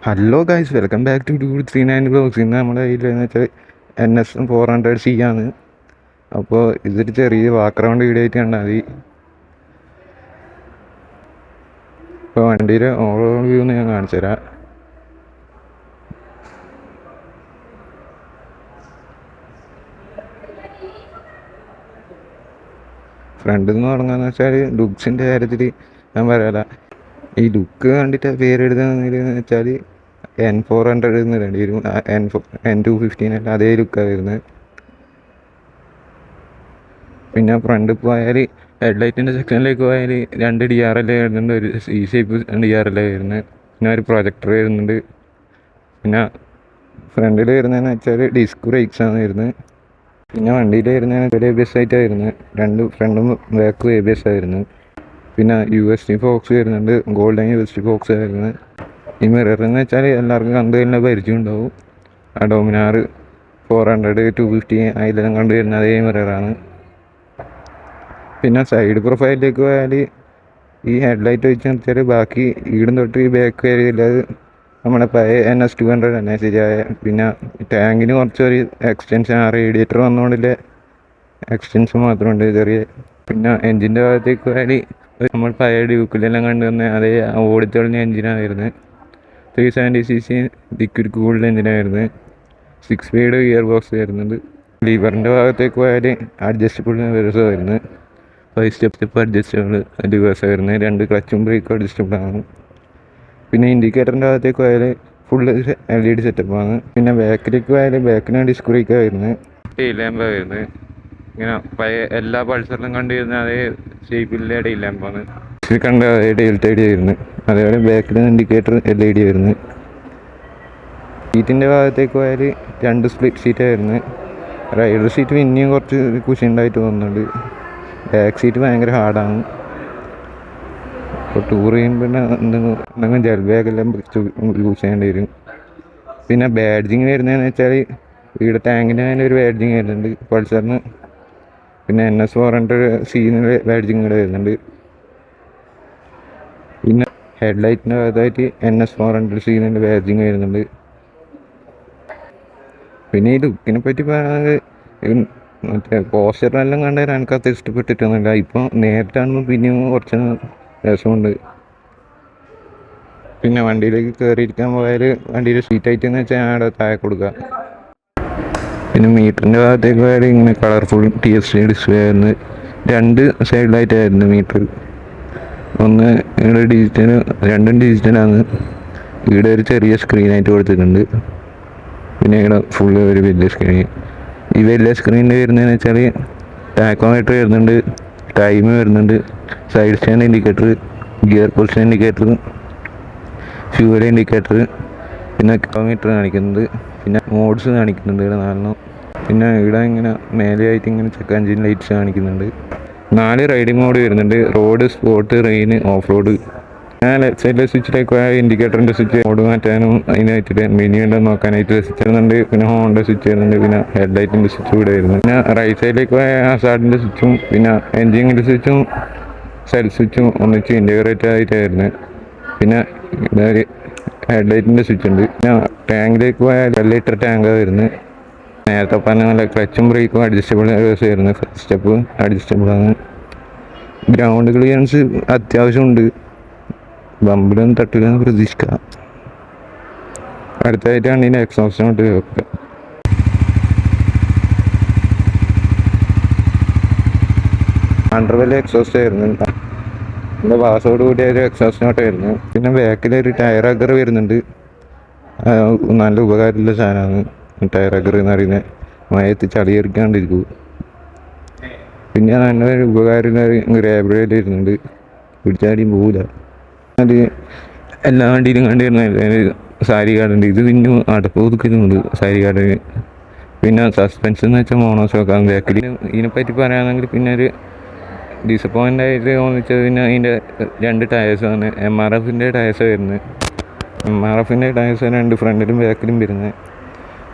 Hello guys, welcome back to 239 blogs. ഇന്ന് നമ്മുടെ കയ്യിൽ എന്ന് വെച്ചാൽ NS400C ആണ്. അപ്പോൾ ഇതൊരു ചെറിയ ബാക്ക്ഗ്രൗണ്ട് വീഡിയോ ആയിട്ട് കണ്ടാൽ മതി. ഇപ്പോൾ വണ്ടിയുടെ ഓവറോൾ വ്യൂ ഒന്ന് ഞാൻ കാണിച്ചു തരാം. ഫ്രണ്ടിൽ നിന്ന് തുടങ്ങാന്ന് വെച്ചാൽ ലുക്സിൻ്റെ കാര്യത്തിൽ ഞാൻ പറയാല. ഈ ലുക്ക് കണ്ടിട്ട് പേരെഴുതുന്നതെന്ന് വെച്ചാൽ N400 എന്ന് വേണ്ടി വരും. N215 അല്ല, അതേ ലുക്കാണ് വരുന്നത്. പിന്നെ ഫ്രണ്ട് പോയാൽ ഹെഡ്ലൈറ്റിൻ്റെ സെക്ഷനിലേക്ക് പോയാൽ 2 DRL വരുന്നുണ്ട്, ഒരു ഷേപ്പ് DRL വരുന്നത്, പിന്നെ ഒരു പ്രൊജക്ടർ വരുന്നുണ്ട്. പിന്നെ ഫ്രണ്ടിൽ വരുന്നതെന്ന് വെച്ചാൽ ഡിസ്ക് ബ്രേക്സ് ആണ് വരുന്നത്. പിന്നെ വണ്ടിയിൽ വരുന്നതെന്ന് വെച്ചാൽ ABS ആയിട്ടാണ് വരുന്നത്. രണ്ട് ഫ്രണ്ടും ബാക്കും ABS ആയിരുന്നു. പിന്നെ USB ഫോക്സ് വരുന്നുണ്ട്, ഗോൾഡൻ USB ഫോക്സ് വരുന്നത്. ഈ മിറർ എന്ന് വെച്ചാൽ എല്ലാവർക്കും കണ്ടു തന്നെ പരിചയം ഉണ്ടാവും. ആ ഡോമിനാർ 400 250 അതിലെല്ലാം കണ്ടു വരുന്ന അതേ മിററാണ്. പിന്നെ സൈഡ് പ്രൊഫൈലിലേക്ക് പോയാൽ ഈ ഹെഡ്ലൈറ്റ് വെച്ച് നിർത്തിയാൽ ബാക്കി ഈടും തൊട്ട് ഈ ബാക്ക് ഏരിയയിൽ അത് നമ്മുടെ പഴയ NS200 തന്നെ ശരിയായ. പിന്നെ ടാങ്കിന് കുറച്ചൊരു എക്സ്റ്റൻഷൻ, ആ റേഡിയേറ്റർ വന്നുകൊണ്ടില്ലേ എക്സ്റ്റൻഷൻ മാത്രമുണ്ട് ചെറിയ. പിന്നെ എൻജിൻ്റെ ഭാഗത്തേക്ക് പോയാൽ നമ്മൾ പഴയ ഡ്യൂക്കിലെല്ലാം കണ്ടു വന്ന അതേ ഓടിത്തെളിഞ്ഞ എൻജിനാണ് വരുന്നത്. 370cc ലിക്വിഡ് കൂൾഡ് എൻജിനാണ് വരുന്നത്. 6 സ്പീഡ് ഗിയർ ബോക്സ് വരുന്നുണ്ട്. ലിവറിൻ്റെ ഭാഗത്തേക്ക് പോയാൽ അഡ്ജസ്റ്റബിൾ ലിവേഴ്സ് വരുന്നത്. 5 സ്റ്റെപ്പ് അഡ്ജസ്റ്റബിൾ ലിവേഴ്സ് വരുന്നത്. 2 ക്ലച്ചും ബ്രേക്കും അഡ്ജസ്റ്റബിൾ ആണ്. പിന്നെ ഇൻഡിക്കേറ്ററിൻ്റെ ഭാഗത്തേക്ക് പോയാൽ ഫുള്ള് LED സെറ്റപ്പാണ്. പിന്നെ ബാക്കിലേക്ക് പോയാൽ ബാക്കിന് ഡിസ്ക് ബ്രേക്കാണ് വരുന്നത്. ടെയിൽ ലാമ്പാണ് വരുന്നത്. ഇങ്ങനെ പഴയ എല്ലാ പൾസറിലും കണ്ടുവരുന്ന അതേ ഷേപ്പിലെ ടെയിൽ ലാമ്പാണ്. കണ്ട അതേ ഡെൽറ്റ വരുന്നത്. അതേപോലെ ബാക്കിൽ ഇൻഡിക്കേറ്റർ LED വരുന്നത്. സീറ്റിൻ്റെ ഭാഗത്തേക്ക് പോയാൽ 2 സ്പ്ലിറ്റ് സീറ്റാണ് വരുന്നത്. റൈഡർ സീറ്റ് പിന്നെയും കുറച്ച് കുശിയുണ്ടായിട്ട് തോന്നുന്നുണ്ട്. ബാക്ക് സീറ്റ് ഭയങ്കര ഹാർഡാണ്. ഇപ്പോൾ ടൂർ ചെയ്യുമ്പോൾ എന്തെങ്കിലും ജെൽ ബാഗെല്ലാം യൂസ് ചെയ്യേണ്ടി വരും. പിന്നെ ബാഡ്ജിങ് വരുന്നതെന്ന് വെച്ചാൽ ഇവിടെ ടാങ്കിന് തന്നെ ഒരു ബാഡ്ജിങ് വരുന്നുണ്ട് പൾസറിന്. പിന്നെ NS400C ബാഡ്ജിങ് ഇവിടെ വരുന്നുണ്ട്. പിന്നെ ഹെഡ്ലൈറ്റിൻ്റെ ഭാഗത്തായിട്ട് NS400C ബാഡ്ജിങ് വരുന്നുണ്ട്. പിന്നെ ഈ ലുക്കിനെ പറ്റി പറയുന്നത് മറ്റേ പോസ്റ്ററിനെല്ലാം കണ്ടാൽ എനിക്കത് ഇഷ്ടപ്പെട്ടിട്ടൊന്നുമില്ല. ഇപ്പോൾ നേരിട്ടാകുമ്പോൾ പിന്നെയും കുറച്ച് രസമുണ്ട്. പിന്നെ വണ്ടിയിലേക്ക് കയറിയിരിക്കാൻ പോയാൽ വണ്ടിയുടെ സീറ്റായിട്ട് എന്ന് വെച്ചാൽ അവിടെ താഴെ കൊടുക്കുക. പിന്നെ മീറ്ററിൻ്റെ ഭാഗത്തേക്ക് പോയാൽ ഇങ്ങനെ കളർഫുൾ TFT ഡിസ്പ്ലേ ആയിരുന്നു. 2 സൈഡിലായിട്ടായിരുന്നു മീറ്റർ. ഒന്ന് ഇവിടെ ഡിജിറ്റൽ, രണ്ടും ഡിജിറ്റലാണ്. ഇവിടെ ഒരു ചെറിയ സ്ക്രീനായിട്ട് കൊടുത്തിട്ടുണ്ട്. പിന്നെ ഇവിടെ ഫുള്ള് ഒരു വലിയ സ്ക്രീൻ. ഈ വലിയ സ്ക്രീനിൽ വരുന്നതെന്ന് വെച്ചാൽ ടാക്കോമീറ്റർ വരുന്നുണ്ട്, ടൈം വരുന്നുണ്ട്, side stand indicator, gear position indicator, fuel indicator, പിന്നെ കിലോമീറ്റർ കാണിക്കുന്നുണ്ട്. പിന്നെ മോഡ്സ് കാണിക്കുന്നുണ്ട് ഇവിടെ 4. പിന്നെ ഇവിടെ ഇങ്ങനെ മേലെയായിട്ട് ഇങ്ങനെ ചെക്ക് എഞ്ചിൻ ലൈറ്റ്സ് കാണിക്കുന്നുണ്ട്. 4 റൈഡിങ് മോഡ് വരുന്നുണ്ട്: road, sport, rain, off road. ഞാൻ ലെഫ്റ്റ് സൈഡിലെ സ്വിച്ചിലേക്ക് പോയാൽ ഇൻഡിക്കേറ്ററിൻ്റെ സ്വിച്ച് മോഡ് മാറ്റാനും അതിനായിട്ട് മെനു ഉണ്ടെന്ന് നോക്കാനായിട്ട് സ്വിച്ച് വരുന്നുണ്ട്. പിന്നെ ഹോണിൻ്റെ സ്വിച്ച് വരുന്നുണ്ട്. പിന്നെ ഹെഡ്ലൈറ്റിൻ്റെ സ്വിച്ച് ഇവിടെ വരുന്നത്. പിന്നെ റൈറ്റ് സൈഡിലേക്ക് പോയാൽ ഹസാർഡിൻ്റെ സ്വിച്ചും പിന്നെ എൻജിൻ്റെ സ്വിച്ചും സെൽഫ് സ്വിച്ചും ഒന്നിച്ച് ഇൻറ്റഗ്രേറ്റ് ആയിട്ടാണ് വരുന്നത്. പിന്നെ ഇതൊരു ഹെഡ്ലൈറ്റിൻ്റെ സ്വിച്ച് ഉണ്ട്. പിന്നെ ടാങ്കിലേക്ക് പോയാൽ 1 ലിറ്റർ ടാങ്കാണ് വരുന്നത്. നേരത്തെ പറഞ്ഞ നല്ല ക്ലച്ചും ബ്രേക്കും അഡ്ജസ്റ്റബിൾ വരുന്നത്. ഫസ്റ്റ് സ്റ്റെപ്പ് അഡ്ജസ്റ്റബിൾ ആണ്. ഗ്രൗണ്ട് ക്ലിയറൻസ് അത്യാവശ്യമുണ്ട്. ബമ്പിലൊന്നും തട്ടില്ലെന്ന് പ്രതീക്ഷിക്കാം. അടുത്തായിട്ടാണ് ഇതിൻ്റെ എക്സോസ്റ്റ് വെക്കുക. അണ്ടർവെൽ എക്സോസ്റ്റ് ആയിരുന്നു. എൻ്റെ പാസോട് കൂടിയ ഒരു എക്സോസ്റ്റ് നോട്ട് ആയിരുന്നു. പിന്നെ ബാക്കിലൊരു ടയർ അഗർ വരുന്നുണ്ട്. നല്ല ഉപകാരമുള്ള സാധനമാണ് ടയർ അഗർ എന്ന് പറയുന്നത്. മയത്ത് ചളിയെറിക്കാണ്ടിരിക്കും. പിന്നെ നല്ലൊരു ഉപകാരമുള്ള ഗ്രാബിൾ വരുന്നുണ്ട്, പിടിച്ചാടിയും പോകില്ല. അത് എല്ലാ വണ്ടിയിലും കണ്ടുവരുന്ന സാരി കാർഡുണ്ട്. ഇത് പിന്നെ അടപ്പ് ഒതുക്കുന്നുണ്ട് സാരി കാർഡിന്. പിന്നെ സസ്പെൻഷൻ എന്ന് വെച്ചാൽ മോണോഷോക്കാണ് ബാക്കിൽ. ഇതിനെപ്പറ്റി പറയുകയാണെങ്കിൽ പിന്നെ ഒരു ഡിസപ്പോയിൻ്റ് ആയിട്ട് തോന്നിച്ചത് പിന്നെ അതിൻ്റെ 2 ടയേഴ്സാണ്. MRFൻ്റെ ടയേഴ്സ് വരുന്നത്. MRFൻ്റെ ടയേഴ്സ് 2 ഫ്രണ്ടിലും ബാക്കിലും വരുന്നത്.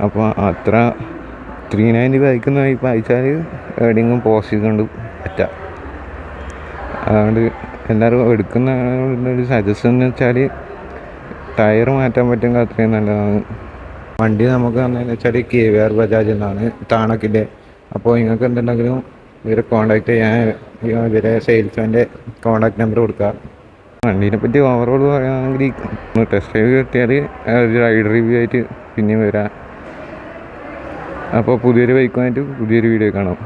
അപ്പോൾ അത്ര 390 ബൈക്കൊന്നും ഇപ്പോൾ അയച്ചാൽ എവിടെയെങ്കിലും പോസ്റ്റ് ചെയ്തുകൊണ്ട് പറ്റാം. അതുകൊണ്ട് എല്ലാവരും എടുക്കുന്ന ഒരു സജഷൻ എന്ന് വെച്ചാൽ ടയർ മാറ്റാൻ പറ്റുമെങ്കിൽ അത്രയും നല്ലതാണ്. വണ്ടി നമുക്ക് തന്നതെന്ന് വെച്ചാൽ KVR ബജാജ് എന്നാണ് താണക്കിൻ്റെ. അപ്പോൾ നിങ്ങൾക്ക് എന്തുണ്ടെങ്കിലും ഇവരെ കോൺടാക്ട് ചെയ്യാൻ ഇവരെ സെയിൽസ്മാൻ്റെ കോൺടാക്ട് നമ്പർ കൊടുക്കുക. വണ്ടീനെ പറ്റി ഓവറോൾ പറയുകയാണെങ്കിൽ ടെസ്റ്റ് ഡ്രൈവ് കിട്ടിയാൽ ഒരു റൈഡ് റിവ്യൂ ആയിട്ട് പിന്നെയും വരാം. അപ്പോൾ പുതിയൊരു ബൈക്കുമായിട്ട് പുതിയൊരു വീഡിയോ കാണാം.